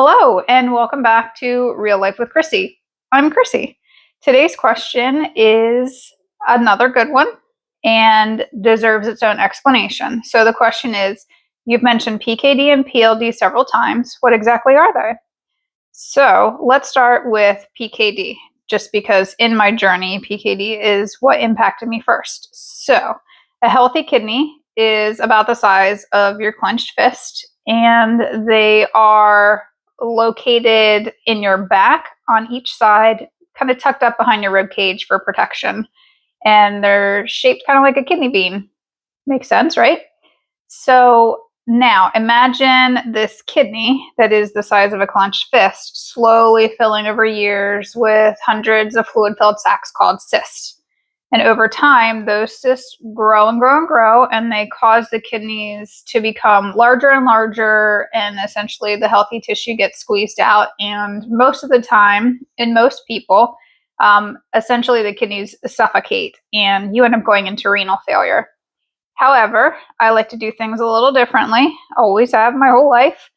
Hello, and welcome back to Real Life with Chrissy. I'm Chrissy. Today's question is another good one and deserves its own explanation. So the question is, you've mentioned PKD and PLD several times. What exactly are they? So let's start with PKD, just because in my journey, PKD is what impacted me first. So a healthy kidney is about the size of your clenched fist, and they are located in your back on each side, kind of tucked up behind your rib cage for protection. And they're shaped kind of like a kidney bean. Makes sense, right? So now imagine this kidney that is the size of a clenched fist slowly filling over years with hundreds of fluid-filled sacs called cysts. And over time, those cysts grow and grow and grow, and they cause the kidneys to become larger and larger, and essentially the healthy tissue gets squeezed out. And most of the time, in most people, essentially the kidneys suffocate, and you end up going into renal failure. However, I like to do things a little differently. Always have my whole life.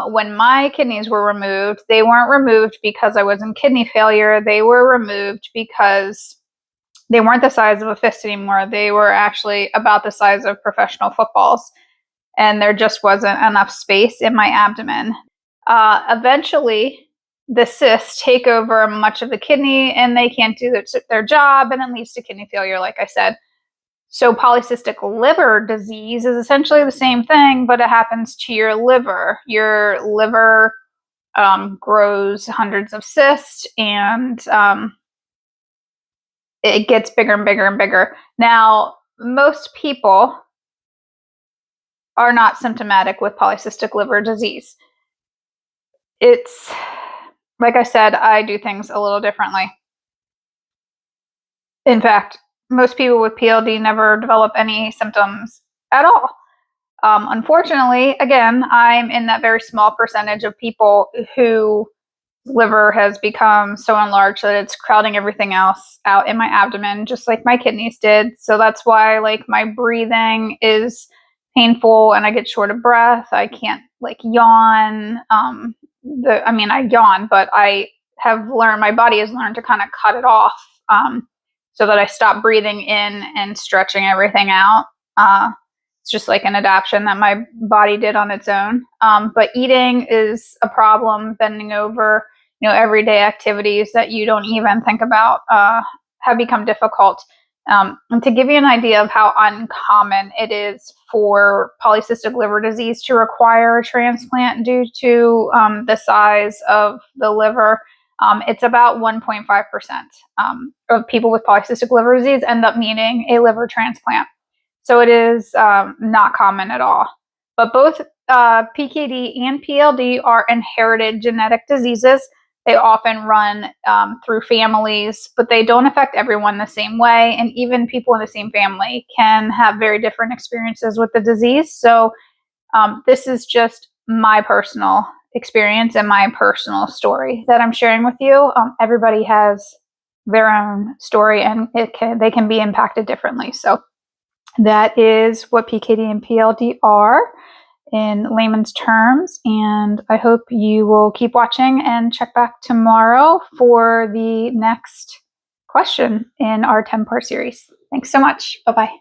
When my kidneys were removed, they weren't removed because I was in kidney failure. They were removed because they weren't the size of a fist anymore. They were actually about the size of professional footballs, and there just wasn't enough space in my abdomen. Eventually, the cysts take over much of the kidney, and they can't do their job, and it leads to kidney failure, like I said. So polycystic liver disease is essentially the same thing, but it happens to your liver. Your liver grows hundreds of cysts, and it gets bigger and bigger and bigger. Now, most people are not symptomatic with polycystic liver disease. It's, like I said, I do things a little differently. In fact, most people with PLD never develop any symptoms at all. Unfortunately, again, I'm in that very small percentage of people who liver has become so enlarged that it's crowding everything else out in my abdomen, just like my kidneys did. So that's why, like, my breathing is painful and I get short of breath. I can't yawn. I yawn, but I have learned, my body has learned to kind of cut it off, so that I stop breathing in and stretching everything out. It's just like an adaptation that my body did on its own. But eating is a problem. Bending over, everyday activities that you don't even think about have become difficult. And to give you an idea of how uncommon it is for polycystic liver disease to require a transplant due to the size of the liver, it's about 1.5% of people with polycystic liver disease end up needing a liver transplant. So it is not common at all. But both PKD and PLD are inherited genetic diseases. They often run through families, but they don't affect everyone the same way. And even people in the same family can have very different experiences with the disease. So this is just my personal experience and my personal story that I'm sharing with you. Everybody has their own story, and they can be impacted differently. So that is what PKD and PLD are in layman's terms, and I hope you will keep watching and check back tomorrow for the next question in our 10-part series. Thanks so much. Bye-bye.